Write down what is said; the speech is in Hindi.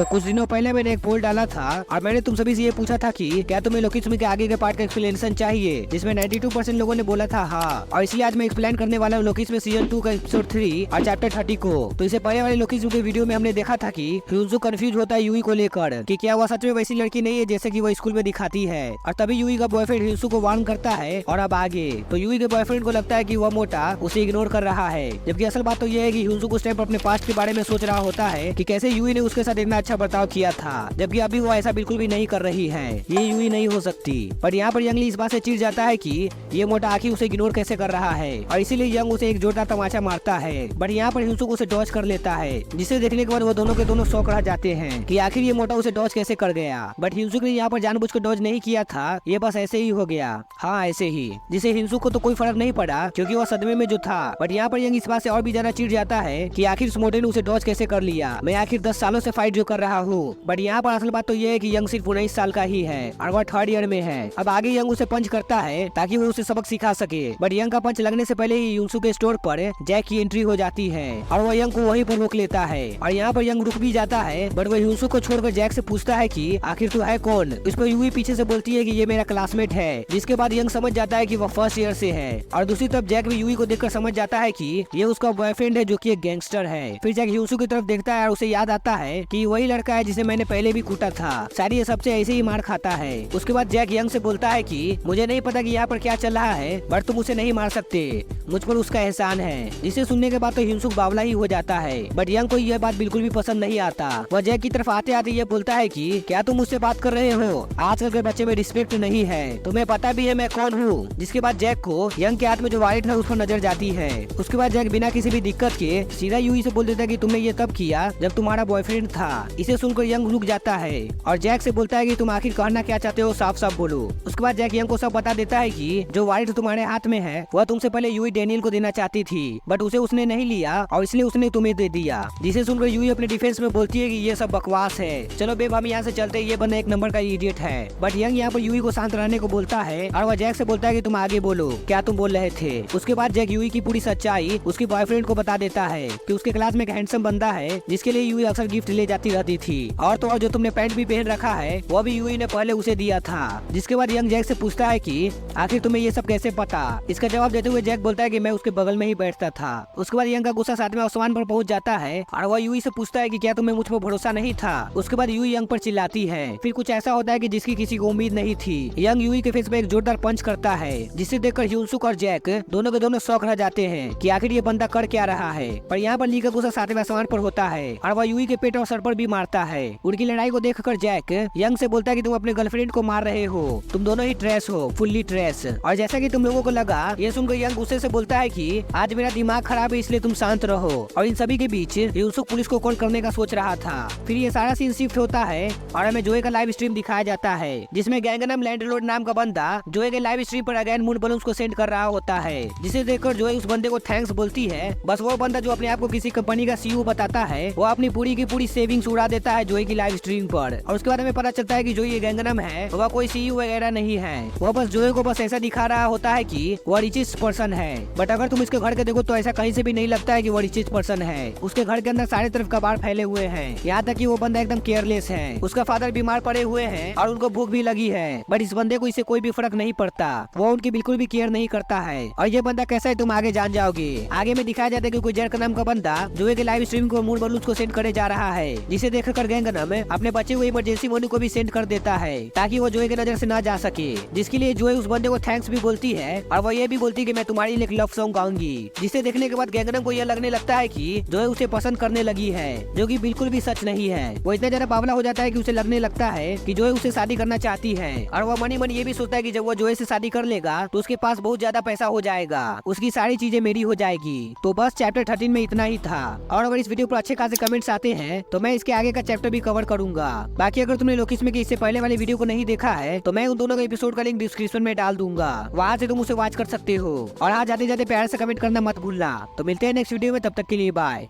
तो कुछ दिनों पहले मैंने एक पोल डाला था और मैंने तुम सभी से ये पूछा था कि क्या तुम्हें लोकिस्मी के आगे के पार्ट का एक्सप्लेनेशन चाहिए, जिसमें 92% लोगों ने बोला था हाँ। और इसलिए आज मैं एक्सप्लेन करने वाला हूँ लोकिस्मी सीजन 2 का एपिसोड 3 और चैप्टर 30 को। तो इससे पहले वाले लोकिस्मी के वीडियो में हमने देखा था कि ह्यूजू कंफ्यूज होता है यूई को लेकर कि क्या वह सच में वैसी लड़की नहीं है जैसे कि वो स्कूल में दिखाती है। और तभी यूई का बॉयफ्रेंड ह्यूजू को वार्न करता है। और अब आगे तो यूई के बॉयफ्रेंड को लगता है कि वह मोटा उसे इग्नोर कर रहा है, जबकि असल बात तो यह है कि ह्यूजू उस टाइम पर अपने पास्ट के बारे में सोच रहा होता है कि कैसे यूई ने उसके साथ इतना अच्छा बर्ताव किया था, जबकि अभी वो ऐसा बिल्कुल भी नहीं कर रही है। ये यूई नहीं हो सकती। पर यहाँ पर यंगली इस बात से चिढ़ जाता है कि ये मोटा आखिर उसे इग्नोर कैसे कर रहा है और इसीलिए यंग उसे एक जोरदार तमाचा मारता है। बट यहाँ पर ह्यूजू उसे डॉज कर लेता है, जिसे देखने के बाद वो दोनों के दोनों शौक रह जाते हैं कि आखिर ये मोटा उसे डॉज कैसे कर गया। बट ह्यूजू ने यहाँ पर जानबूझकर डॉज नहीं किया था, ये बस ऐसे ही हो गया। हाँ ऐसे ही, जिसे ह्यूजू को तो कोई फर्क नहीं पड़ा क्योंकि वो सदमे में जो था। बट यहाँ पर यंग इस बात से और भी ज्यादा चिढ़ जाता है कि आखिर उस मोटे ने उसे डॉज कैसे कर लिया, मैं आखिर 10 सालों से फाइट जो कर रहा हूँ। बट यहाँ पर असल बात तो ये है कि यंग सिर्फ 19 साल का ही है और वह 3rd ईयर में है। अब आगे यंग उसे पंच करता है ताकि वो उसे सबक सिखा सके। बट यंग का पंच लगने से पहले ही यूसु के स्टोर पर जैक की एंट्री हो जाती है और वह यंग को वहीं पर रोक लेता है। और यहाँ पर यंग रुक भी जाता है, बट वह यूसु को छोड़कर जैक से पूछता है कि आखिर तू है कौन। इस पर यूई पीछे से बोलती है कि ये मेरा क्लासमेट है, जिसके बाद यंग समझ जाता है कि वह 1st ईयर से है। और दूसरी तरफ जैक भी यूई को देखकर समझ जाता है कि ये उसका बॉयफ्रेंड है जो कि एक गैंगस्टर है। फिर जैक यूसु की तरफ देखता है और उसे याद आता है कि वही लड़का है जिसे मैंने पहले भी कूटा था, शायद ये सबसे ऐसे ही मार खाता है। उसके बाद जैक यंग से बोलता है कि मुझे नहीं पता कि यहाँ पर क्या चल रहा है, बट तुम उसे नहीं मार सकते, मुझ पर उसका एहसान है। जिसे सुनने के बाद तो हिंसुक बावला ही हो जाता है। बट यंग को यह बात बिल्कुल भी पसंद नहीं आता। वह जैक की तरफ आते आते ये बोलता है कि क्या तुम मुझसे बात कर रहे हो, आजकल के बच्चे में रिस्पेक्ट नहीं है, तुम्हें पता भी है मैं कौन हूँ। जिसके बाद जैक को यंग के हाथ में जो वॉलेट है उस पर नजर जाती है। उसके बाद जैक बिना किसी भी दिक्कत के सीधा यूई से बोल देता है कि तुमने ये तब किया जब तुम्हारा बॉयफ्रेंड था। इसे सुनकर यंग रुक जाता है और जैक से बोलता है कि तुम आखिर कहना क्या चाहते हो, साफ साफ बोलो। उसके बाद जैक यंग को सब बता देता है कि जो वॉलेट तुम्हारे हाथ में है वह तुमसे पहले यूई डेनियल को देना चाहती थी, बट उसे उसने नहीं लिया और इसलिए उसने तुम्हें दे दिया। जिसे सुनकर यूई अपने डिफेंस में बोलती है कि ये सब बकवास है, चलो बेब हम यहाँ से चलते, ये बंदा एक नंबर का इडियट है। बट यंग यहाँ पर यूई को शांत रहने को बोलता है और वह जैक से बोलता है कि तुम आगे बोलो, क्या तुम बोल रहे थे। उसके बाद जैक यूई की पूरी सच्चाई उसके बॉयफ्रेंड को बता देता है कि उसके क्लास में एक हैंडसम बंदा है जिसके लिए यूई अक्सर गिफ्ट ले जाती रहती थी, और तो और जो तुमने पैंट भी पहन रखा है वो भी यूई ने पहले उसे दिया था। जिसके बाद यंग जैक से पूछता है कि आखिर तुम्हें ये सब कैसे पता। इसका जवाब देते हुए जैक बोलता है कि मैं उसके बगल में ही बैठता था। उसके बाद यंग का गुस्सा 7वें आसमान पर पहुंच जाता है और वह यूई से पूछता है कि क्या तुम्हें मुझ पर भरोसा नहीं था। उसके बाद यूई यंग पर चिल्लाती है। फिर कुछ ऐसा होता है कि जिसकी किसी को उम्मीद नहीं थी। यंग यूई के फेस पे एक जोरदार पंच करता है, जिसे देखकर ह्यूसुक और जैक दोनों के दोनों शौक रह जाते हैं कि आखिर ये बंदा कर क्या रहा है। पर यहाँ पर ली का गुस्सा 7वें आसमान पर होता है और वह यूई के पेट और सर पर भी मारता है। उनकी लड़ाई को देखकर जैक यंग से बोलता है कि तुम अपने गर्लफ्रेंड को मार रहे हो, तुम दोनों ही ट्रेस हो, फुल्ली ट्रेस। और जैसा कि तुम लोगों को लगा, ये सुनकर यंग गुस्से से बोलता है कि आज मेरा दिमाग खराब है इसलिए तुम शांत रहो। और इन सभी के बीच ह्यूसुक पुलिस को कॉल करने का सोच रहा था। फिर ये सारा सीन शिफ्ट होता है और हमें जोए का लाइव स्ट्रीम दिखाया जाता है, जिसमें गैंगनम लैंडलॉर्ड नाम का बंदा जोए के लाइव स्ट्रीम पर अगेन मून बलून्स को सेंड कर रहा होता है। जिसे देखकर जोए उस बंदे को थैंक्स बोलती है। बस वो बंदा जो अपने आप को किसी कंपनी का सीईओ बताता है, वो अपनी पूरी की पूरी सेविंग्स उड़ा देता है जोए की लाइव स्ट्रीम पर। और उसके बाद हमें पता चलता है कि जो ये गैंगनम है वह कोई सीईओ वगैरह नहीं है, वह बस जोए को बस ऐसा दिखा रहा होता है कि वह रिचेस्ट पर्सन है। बट अगर तुम इसके घर के देखो तो ऐसा कहीं से भी नहीं लगता है कि वह रिचेस्ट पर्सन है। उसके घर के अंदर सारे तरफ कबाड़ फैले हुए हैं, यहाँ तक कि वो बंदा एकदम केयरलेस है। उसका फादर बीमार पड़े हुए हैं और उनको भूख भी लगी है, बट इस बंदे को इससे कोई भी फर्क नहीं पड़ता, वो उनकी बिल्कुल भी केयर नहीं करता है। और ये बंदा कैसा है तुम आगे जान जाओगे। आगे में दिखाया जाता है कि कोई जर्क नाम का बंदा जोए के लाइव स्ट्रीम को मून बलून्स को सेंड करे जा रहा है, जिसे देखकर गैंगनम अपने बचे हुए इमरजेंसी मोनी को भी सेंड कर देता है ताकि वो जोए की नजर से न जा सके। जिसके लिए जोए उस बंदे को थैंक्स भी बोलती है और वो ये भी बोलती है कि मैं तुम्हारे लिए एक लव सॉन्ग गाऊंगी। जिसे देखने के बाद गैंगनम को यह लगने लगता है कि जोए उसे पसंद करने लगी है, जो कि बिल्कुल भी सच नहीं है। वो इतना ज्यादा बावला हो जाता है कि उसे लगने लगता है कि जोए उसे शादी करना चाहती है और वो मनी मन ये भी सोचता है कि जब वो जोए से शादी कर लेगा तो उसके पास बहुत ज्यादा पैसा हो जाएगा, उसकी सारी चीजें मेरी हो जाएगी। तो बस चैप्टर 13 में इतना ही था। और अगर इस वीडियो पर अच्छे खासे कमेंट्स आते हैं तो मैं इसके आगे का चैप्टर भी कवर करूंगा। बाकी अगर तुमने लोकिस्मी के इससे पहले वाले वीडियो को नहीं देखा है तो मैं उन दोनों का एपिसोड का लिंक डिस्क्रिप्शन में डाल दूंगा, वहाँ से तुम उसे वॉच कर सकते हो। और आज जाते जाते प्यार से कमेंट करना मत भूलना। तो मिलते हैं नेक्स्ट वीडियो में, तब तक के लिए बाय।